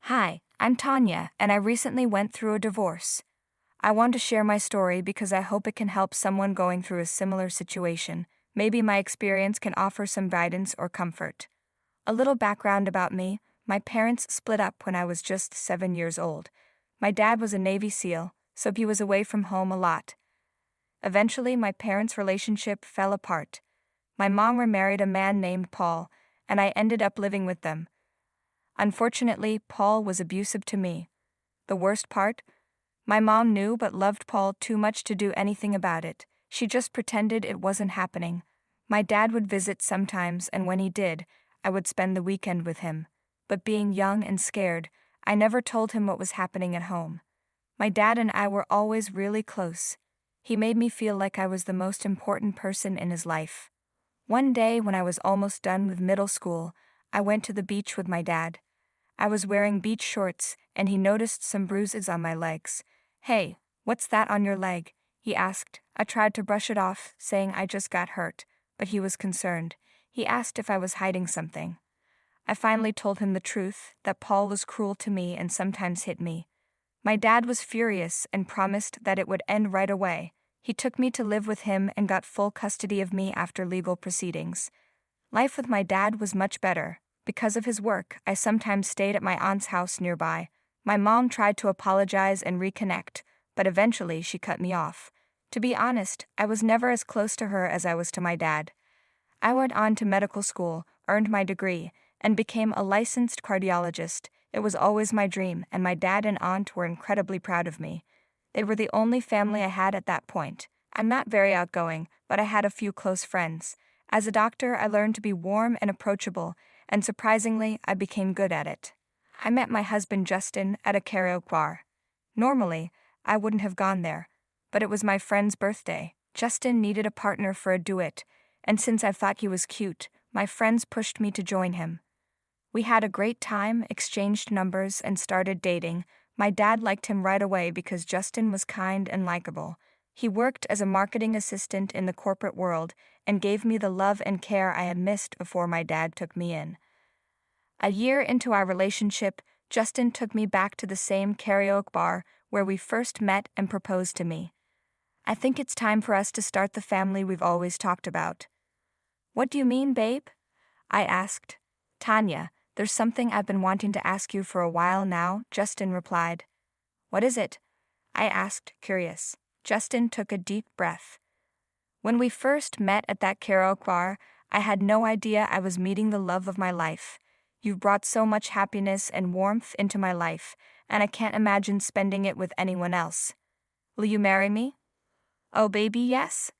Hi, I'm Tonya, and I recently went through a divorce. I want to share my story because I hope it can help someone going through a similar situation. Maybe my experience can offer some guidance or comfort. A little background about me: my parents split up when I was just 7 years old. My dad was a Navy SEAL, so he was away from home a lot. Eventually, my parents' relationship fell apart. My mom remarried a man named Paul, and I ended up living with them. Unfortunately, Paul was abusive to me. The worst part? My mom knew but loved Paul too much to do anything about it. She just pretended it wasn't happening. My dad would visit sometimes, and when he did, I would spend the weekend with him. But being young and scared, I never told him what was happening at home. My dad and I were always really close. He made me feel like I was the most important person in his life. One day, when I was almost done with middle school, I went to the beach with my dad. I was wearing beach shorts, and he noticed some bruises on my legs. "Hey, what's that on your leg?" he asked. I tried to brush it off, saying I just got hurt, but he was concerned. He asked if I was hiding something. I finally told him the truth, that Paul was cruel to me and sometimes hit me. My dad was furious and promised that it would end right away. He took me to live with him and got full custody of me after legal proceedings. Life with my dad was much better. Because of his work, I sometimes stayed at my aunt's house nearby. My mom tried to apologize and reconnect, but eventually she cut me off. To be honest, I was never as close to her as I was to my dad. I went on to medical school, earned my degree, and became a licensed cardiologist. It was always my dream, and my dad and aunt were incredibly proud of me. They were the only family I had at that point. I'm not very outgoing, but I had a few close friends. As a doctor, I learned to be warm and approachable, and surprisingly, I became good at it. I met my husband Justin at a karaoke bar. Normally, I wouldn't have gone there, but it was my friend's birthday. Justin needed a partner for a duet, and since I thought he was cute, my friends pushed me to join him. We had a great time, exchanged numbers, and started dating. My dad liked him right away because Justin was kind and likable. He worked as a marketing assistant in the corporate world and gave me the love and care I had missed before my dad took me in. A year into our relationship, Justin took me back to the same karaoke bar where we first met and proposed to me. "I think it's time for us to start the family we've always talked about." "What do you mean, babe?" I asked. "Tonya, there's something I've been wanting to ask you for a while now," Justin replied. "What is it?" I asked, curious. Justin took a deep breath. "When we first met at that karaoke bar, I had no idea I was meeting the love of my life. You've brought so much happiness and warmth into my life, and I can't imagine spending it with anyone else. Will you marry me?" "Oh, baby, yes,"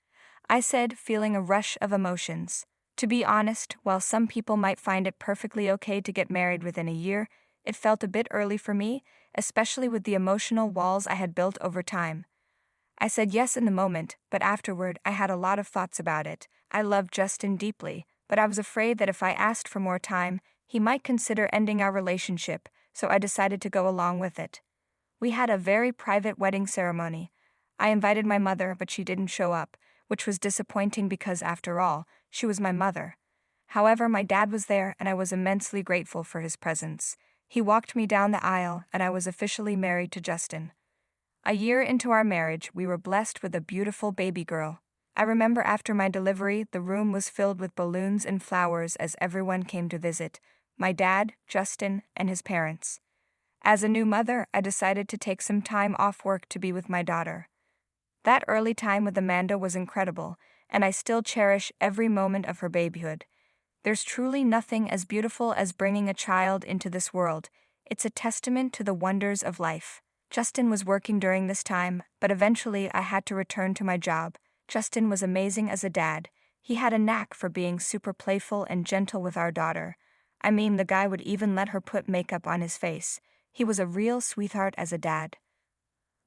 I said, feeling a rush of emotions. To be honest, while some people might find it perfectly okay to get married within a year, it felt a bit early for me, especially with the emotional walls I had built over time. I said yes in the moment, but afterward I had a lot of thoughts about it. I loved Justin deeply, but I was afraid that if I asked for more time, he might consider ending our relationship, so I decided to go along with it. We had a very private wedding ceremony. I invited my mother, but she didn't show up, which was disappointing because, after all, she was my mother. However, my dad was there, and I was immensely grateful for his presence. He walked me down the aisle, and I was officially married to Justin. A year into our marriage, we were blessed with a beautiful baby girl. I remember after my delivery, the room was filled with balloons and flowers as everyone came to visit: my dad, Justin, and his parents. As a new mother, I decided to take some time off work to be with my daughter. That early time with Amanda was incredible, and I still cherish every moment of her babyhood. There's truly nothing as beautiful as bringing a child into this world. It's a testament to the wonders of life. Justin was working during this time, but eventually I had to return to my job. Justin was amazing as a dad. He had a knack for being super playful and gentle with our daughter. I mean, the guy would even let her put makeup on his face. He was a real sweetheart as a dad.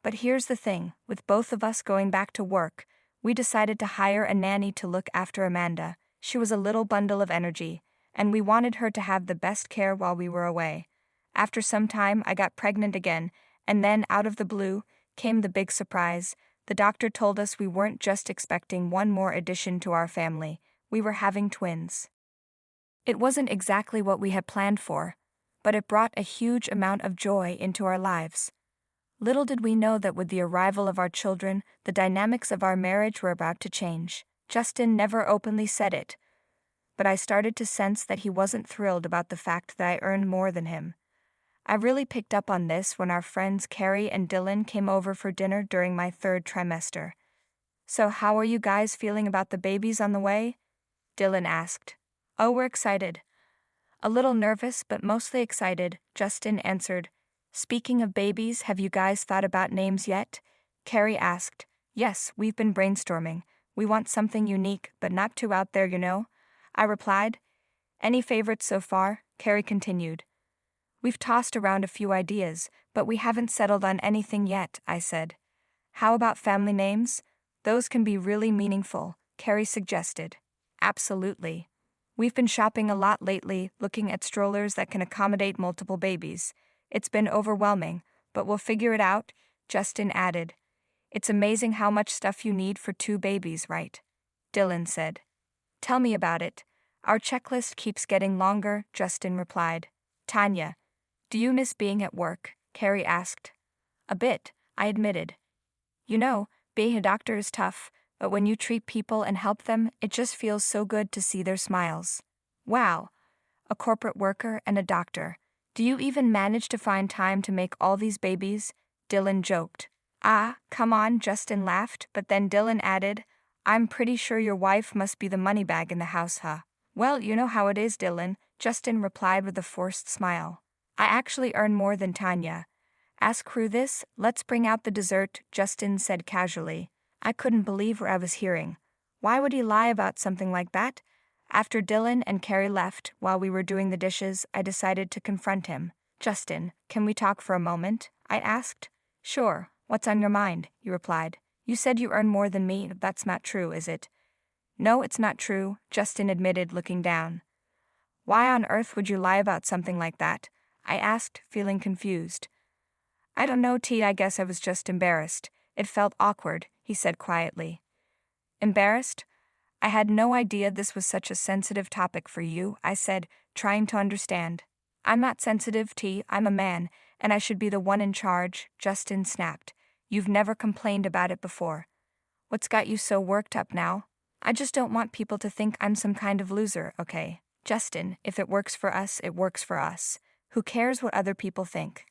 But here's the thing: with both of us going back to work, we decided to hire a nanny to look after Amanda. She was a little bundle of energy, and we wanted her to have the best care while we were away. After some time, I got pregnant again, and then, out of the blue, came the big surprise. The doctor told us we weren't just expecting one more addition to our family, we were having twins. It wasn't exactly what we had planned for, but it brought a huge amount of joy into our lives. Little did we know that with the arrival of our children, the dynamics of our marriage were about to change. Justin never openly said it, but I started to sense that he wasn't thrilled about the fact that I earned more than him. I really picked up on this when our friends Carrie and Dylan came over for dinner during my third trimester. "So how are you guys feeling about the babies on the way?" Dylan asked. "Oh, we're excited." "A little nervous, but mostly excited," Justin answered. "Speaking of babies, have you guys thought about names yet?" Carrie asked. "Yes, we've been brainstorming. We want something unique, but not too out there, you know," I replied. "Any favorites so far?" Carrie continued. "We've tossed around a few ideas, but we haven't settled on anything yet," I said. "How about family names? Those can be really meaningful," Carrie suggested. "Absolutely. We've been shopping a lot lately, looking at strollers that can accommodate multiple babies. It's been overwhelming, but we'll figure it out," Justin added. "It's amazing how much stuff you need for 2 babies, right?" Dylan said. "Tell me about it. Our checklist keeps getting longer," Justin replied. "Tonya, do you miss being at work?" Carrie asked. "A bit," I admitted. "You know, being a doctor is tough, but when you treat people and help them, it just feels so good to see their smiles." "Wow, a corporate worker and a doctor. Do you even manage to find time to make all these babies?" Dylan joked. "Ah, come on," Justin laughed, but then Dylan added, "I'm pretty sure your wife must be the money bag in the house, huh?" "Well, you know how it is, Dylan," Justin replied with a forced smile. "I actually earn more than Tanya. Ask crew this, let's bring out the dessert," Justin said casually. I couldn't believe what I was hearing. Why would he lie about something like that? After Dylan and Carrie left, while we were doing the dishes, I decided to confront him. "Justin, can we talk for a moment?" I asked. "Sure, what's on your mind?" he replied. "You said you earn more than me, that's not true, is it?" "No, it's not true," Justin admitted, looking down. "Why on earth would you lie about something like that?" I asked, feeling confused. "I don't know, T, I guess I was just embarrassed. It felt awkward," he said quietly. "Embarrassed? I had no idea this was such a sensitive topic for you," I said, trying to understand. "I'm not sensitive, T, I'm a man, and I should be the one in charge," Justin snapped. "You've never complained about it before. What's got you so worked up now?" "I just don't want people to think I'm some kind of loser, okay? Justin, if it works for us, it works for us. Who cares what other people think?"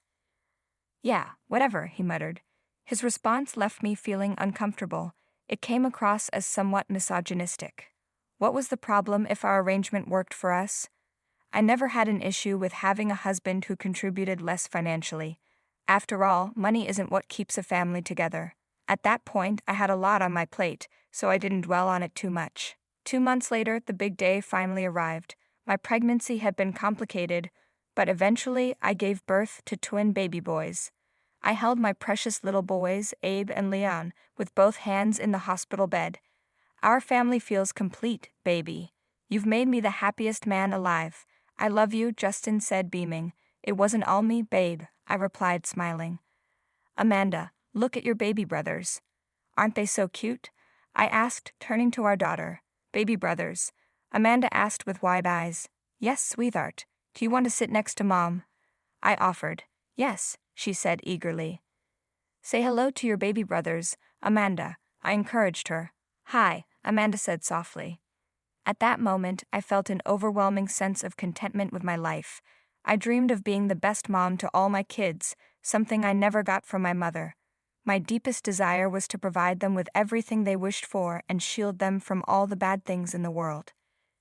"Yeah, whatever," he muttered. His response left me feeling uncomfortable. It came across as somewhat misogynistic. What was the problem if our arrangement worked for us? I never had an issue with having a husband who contributed less financially. After all, money isn't what keeps a family together. At that point, I had a lot on my plate, so I didn't dwell on it too much. 2 months later, the big day finally arrived. My pregnancy had been complicated, but eventually I gave birth to twin baby boys. I held my precious little boys, Abe and Leon, with both hands in the hospital bed. "Our family feels complete, baby. You've made me the happiest man alive. I love you," Justin said, beaming. "It wasn't all me, babe," I replied, smiling. "Amanda, look at your baby brothers. Aren't they so cute?" I asked, turning to our daughter. "Baby brothers," Amanda asked with wide eyes. "Yes, sweetheart. Do you want to sit next to Mom?" I offered. "Yes," she said eagerly. "Say hello to your baby brothers, Amanda," I encouraged her. "Hi," Amanda said softly. At that moment, I felt an overwhelming sense of contentment with my life. I dreamed of being the best mom to all my kids, something I never got from my mother. My deepest desire was to provide them with everything they wished for and shield them from all the bad things in the world.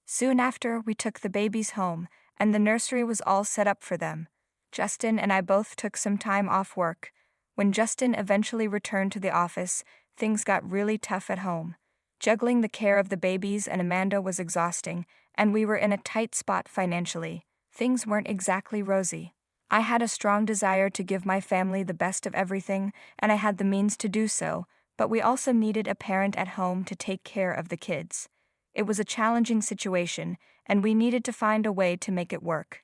Soon after, we took the babies home, and the nursery was all set up for them. Justin and I both took some time off work. When Justin eventually returned to the office, things got really tough at home. Juggling the care of the babies and Amanda was exhausting, and we were in a tight spot financially. Things weren't exactly rosy. I had a strong desire to give my family the best of everything, and I had the means to do so, but we also needed a parent at home to take care of the kids. It was a challenging situation, and we needed to find a way to make it work.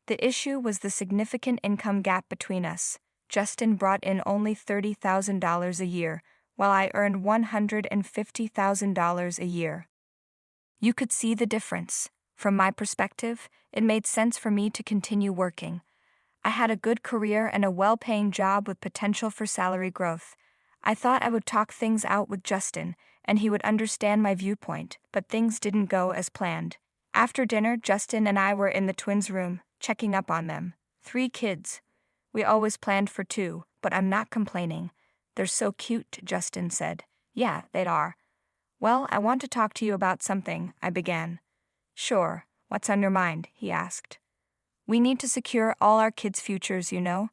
The issue was the significant income gap between us. Justin brought in only $30,000 a year, while I earned $150,000 a year. You could see the difference. From my perspective, it made sense for me to continue working. I had a good career and a well-paying job with potential for salary growth. I thought I would talk things out with Justin, and he would understand my viewpoint, but things didn't go as planned. After dinner, Justin and I were in the twins' room, checking up on them. 3 kids. We always planned for 2, but I'm not complaining. They're so cute, Justin said. Yeah, they are. Well, I want to talk to you about something, I began. Sure, what's on your mind? He asked. We need to secure all our kids' futures, you know.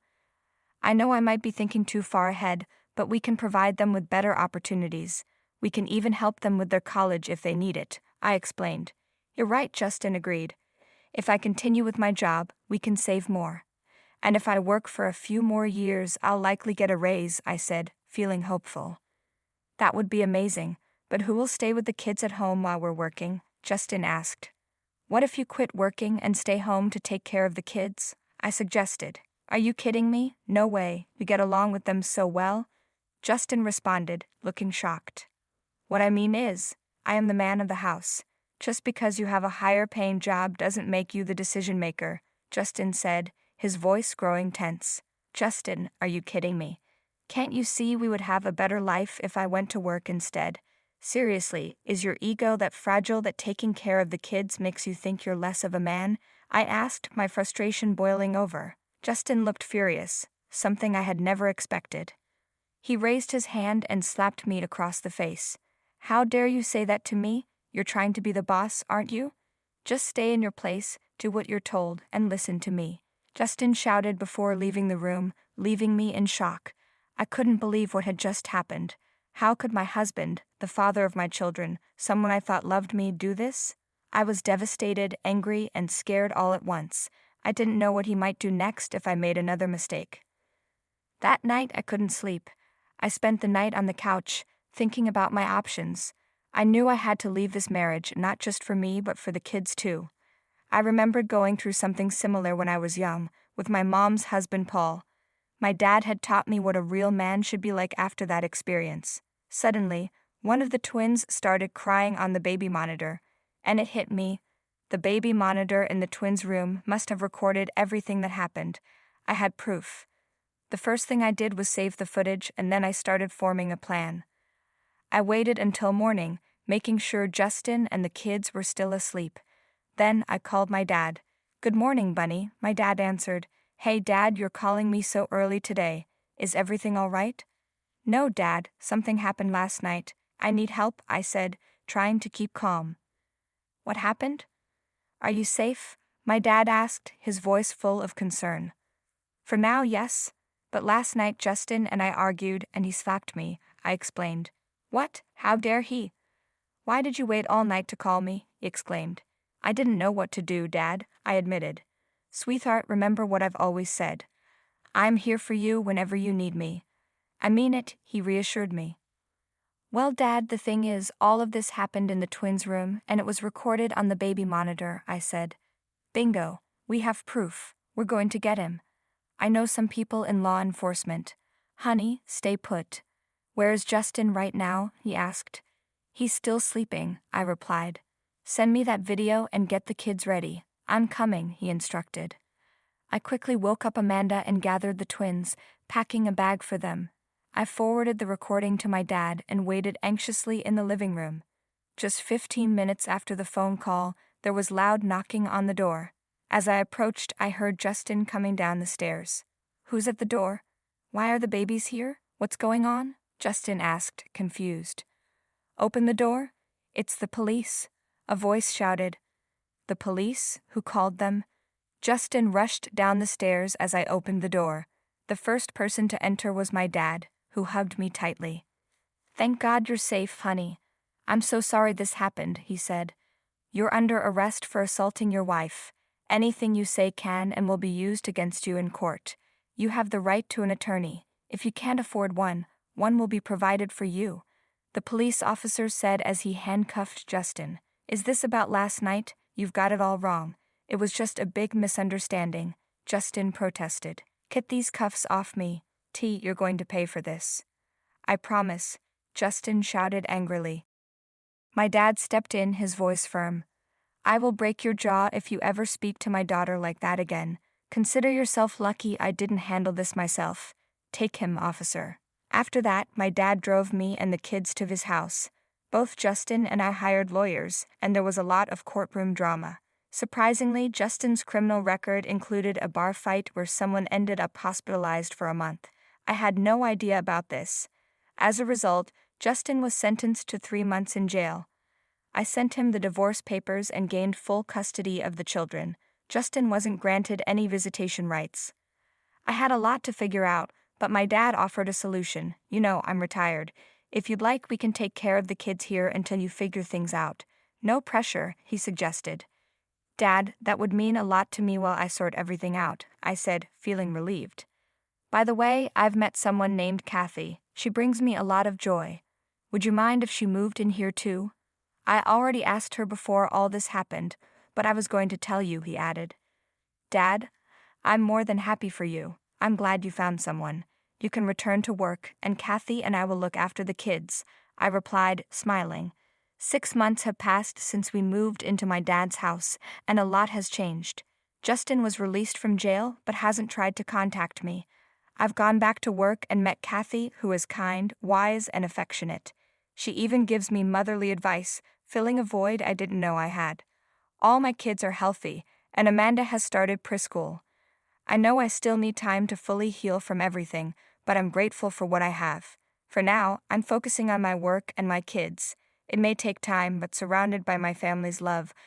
I know I might be thinking too far ahead, but we can provide them with better opportunities. We can even help them with their college if they need it, I explained. You're right, Justin agreed. If I continue with my job, we can save more. And if I work for a few more years, I'll likely get a raise, I said, feeling hopeful. That would be amazing, but who will stay with the kids at home while we're working? Justin asked. What if you quit working and stay home to take care of the kids? I suggested. Are you kidding me? No way, we get along with them so well. Justin responded, looking shocked. What I mean is, I am the man of the house. Just because you have a higher paying job doesn't make you the decision maker, Justin said, his voice growing tense. Justin, are you kidding me? Can't you see we would have a better life if I went to work instead? Seriously, is your ego that fragile that taking care of the kids makes you think you're less of a man? I asked, my frustration boiling over. Justin looked furious, something I had never expected. He raised his hand and slapped me across the face. How dare you say that to me? You're trying to be the boss, aren't you? Just stay in your place, do what you're told, and listen to me. Justin shouted before leaving the room, leaving me in shock. I couldn't believe what had just happened. How could my husband, the father of my children, someone I thought loved me, do this? I was devastated, angry, and scared all at once. I didn't know what he might do next if I made another mistake. That night I couldn't sleep. I spent the night on the couch, thinking about my options. I knew I had to leave this marriage, not just for me but for the kids too. I remembered going through something similar when I was young, with my mom's husband Paul. My dad had taught me what a real man should be like after that experience. Suddenly, one of the twins started crying on the baby monitor, and it hit me. The baby monitor in the twins' room must have recorded everything that happened. I had proof. The first thing I did was save the footage, and then I started forming a plan. I waited until morning, making sure Justin and the kids were still asleep. Then I called my dad. Good morning, Bunny, my dad answered. Hey, Dad, you're calling me so early today. Is everything all right? No, Dad, something happened last night. I need help, I said, trying to keep calm. What happened? Are you safe? My dad asked, his voice full of concern. For now, yes. But last night Justin and I argued and he slapped me, I explained. What? How dare he? Why did you wait all night to call me? He exclaimed. I didn't know what to do, Dad, I admitted. Sweetheart, remember what I've always said. I'm here for you whenever you need me. I mean it, he reassured me. Well, Dad, the thing is, all of this happened in the twins' room, and it was recorded on the baby monitor, I said. Bingo, we have proof. We're going to get him. I know some people in law enforcement. Honey, stay put. Where is Justin right now? He asked. He's still sleeping, I replied. Send me that video and get the kids ready. I'm coming, he instructed. I quickly woke up Amanda and gathered the twins, packing a bag for them. I forwarded the recording to my dad and waited anxiously in the living room. Just 15 minutes after the phone call, there was loud knocking on the door. As I approached, I heard Justin coming down the stairs. Who's at the door? Why are the babies here? What's going on? Justin asked, confused. Open the door. It's the police. A voice shouted. The police? Who called them? Justin rushed down the stairs as I opened the door. The first person to enter was my dad, who hugged me tightly. Thank God you're safe, honey. I'm so sorry this happened, he said. You're under arrest for assaulting your wife. Anything you say can and will be used against you in court. You have the right to an attorney. If you can't afford one, one will be provided for you. The police officer said as he handcuffed Justin. Is this about last night? You've got it all wrong. It was just a big misunderstanding. Justin protested. Get these cuffs off me. You're going to pay for this. I promise, Justin shouted angrily. My dad stepped in, his voice firm. I will break your jaw if you ever speak to my daughter like that again. Consider yourself lucky I didn't handle this myself. Take him, officer. After that, my dad drove me and the kids to his house. Both Justin and I hired lawyers, and there was a lot of courtroom drama. Surprisingly, Justin's criminal record included a bar fight where someone ended up hospitalized for a month. I had no idea about this. As a result, Justin was sentenced to 3 months in jail. I sent him the divorce papers and gained full custody of the children. Justin wasn't granted any visitation rights. I had a lot to figure out, but my dad offered a solution. You know, I'm retired. If you'd like, we can take care of the kids here until you figure things out. No pressure, he suggested. Dad, that would mean a lot to me while I sort everything out, I said, feeling relieved. By the way, I've met someone named Kathy. She brings me a lot of joy. Would you mind if she moved in here too? I already asked her before all this happened, but I was going to tell you, he added. Dad, I'm more than happy for you. I'm glad you found someone. You can return to work, and Kathy and I will look after the kids, I replied, smiling. 6 months have passed since we moved into my dad's house, and a lot has changed. Justin was released from jail, but hasn't tried to contact me. I've gone back to work and met Kathy, who is kind, wise, and affectionate. She even gives me motherly advice, filling a void I didn't know I had. All my kids are healthy, and Amanda has started preschool. I know I still need time to fully heal from everything, but I'm grateful for what I have. For now, I'm focusing on my work and my kids. It may take time, but surrounded by my family's love,